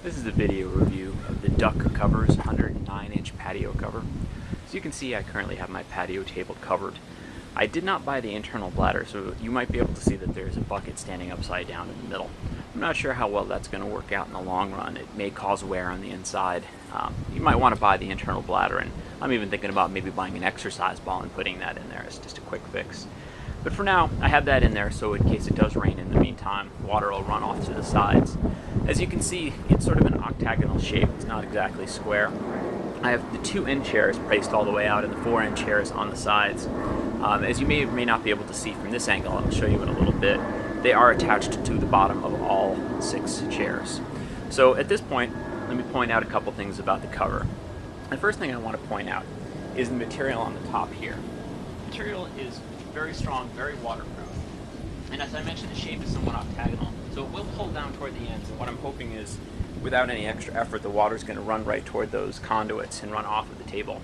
This is a video review of the Duck Covers 109-inch patio cover. As you can see, I currently have my patio table covered. I did not buy the internal bladder, so you might be able to see that there's a bucket standing upside down in the middle. I'm not sure how well that's going to work out in the long run. It may cause wear on the inside. You might want to buy the internal bladder, and I'm even thinking about maybe buying an exercise ball and putting that in there as just a quick fix. But for now, I have that in there, so in case it does rain in the meantime, water will run off to the sides. As you can see, it's sort of an octagonal shape. It's not exactly square. I have the two end chairs placed all the way out and the four end chairs on the sides. As you may or may not be able to see from this angle, I'll show you in a little bit, they are attached to the bottom of all 6 chairs. So at this point, let me point out a couple things about the cover. The first thing I want to point out is the material on the top here. The material is very strong, very waterproof. And as I mentioned, the shape is somewhat octagonal, so it will hold down toward the ends. And what I'm hoping is, without any extra effort, the water's going to run right toward those conduits and run off of the table.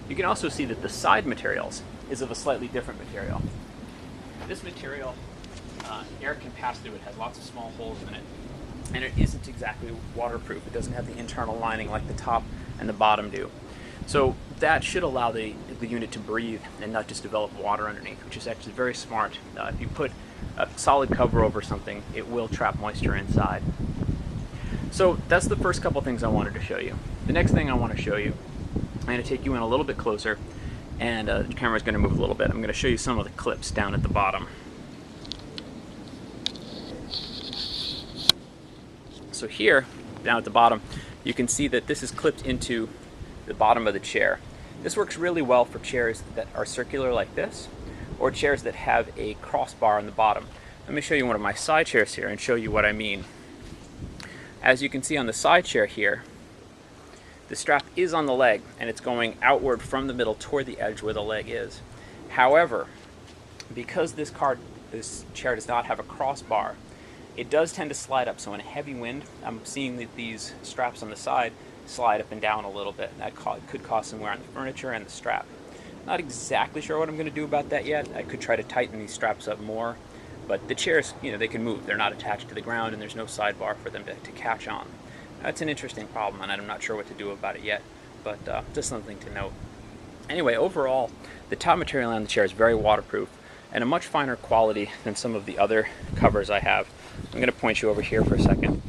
You can also see that the side materials is of a slightly different material. This material, air can pass through. It has lots of small holes in it, and it isn't exactly waterproof. It doesn't have the internal lining like the top and the bottom do. So that should allow the unit to breathe and not just develop water underneath, which is actually very smart. If you put a solid cover over something, it will trap moisture inside. So that's the first couple things I wanted to show you. The next thing I want to show you, I'm going to take you in a little bit closer, and the camera's going to move a little bit. I'm going to show you some of the clips down at the bottom. So here, down at the bottom, you can see that this is clipped into the bottom of the chair. This works really well for chairs that are circular like this, or chairs that have a crossbar on the bottom. Let me show you one of my side chairs here and show you what I mean. As you can see on the side chair here, the strap is on the leg and it's going outward from the middle toward the edge where the leg is. However, because this chair does not have a crossbar, it does tend to slide up. So in a heavy wind, I'm seeing that these straps on the side slide up and down a little bit. That could cause some wear on the furniture and the strap. Not exactly sure what I'm going to do about that yet. I could try to tighten these straps up more, but the chairs, they can move. They're not attached to the ground and there's no sidebar for them to catch on. That's an interesting problem, and I'm not sure what to do about it yet, but just something to note. Anyway, overall, the top material on the chair is very waterproof and a much finer quality than some of the other covers I have. I'm going to point you over here for a second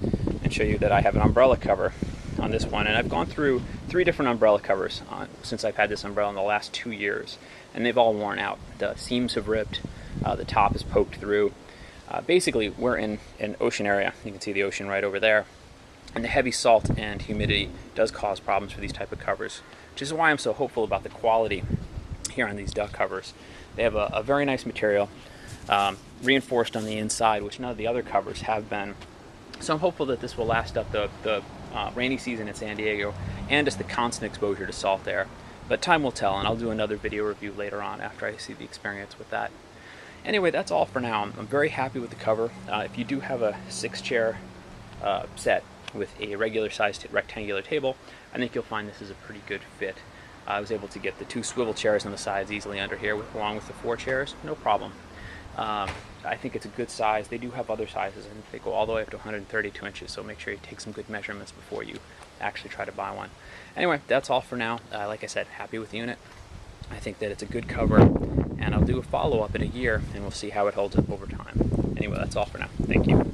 and show you that I have an umbrella cover on this one, and I've gone through 3 different umbrella covers since I've had this umbrella in the last 2 years, and they've all worn out. The seams have ripped, the top is poked through. Basically, we're in an ocean area. You can see the ocean right over there, and the heavy salt and humidity does cause problems for these type of covers, which is why I'm so hopeful about the quality here on these duck covers. They have a very nice material, reinforced on the inside, which none of the other covers have been. So I'm hopeful that this will last up the rainy season in San Diego and just the constant exposure to salt air. But time will tell, and I'll do another video review later on after I see the experience with that. Anyway, that's all for now. I'm very happy with the cover. If you do have a 6-chair set with a regular sized rectangular table, I think you'll find this is a pretty good fit. I was able to get the 2 swivel chairs on the sides easily under here along with the 4 chairs, no problem. I think it's a good size. They do have other sizes, and they go all the way up to 132 inches, so make sure you take some good measurements before you actually try to buy one. Anyway, that's all for now. Like I said, happy with the unit. I think that it's a good cover, and I'll do a follow-up in a year, and we'll see how it holds up over time. Anyway, that's all for now. Thank you.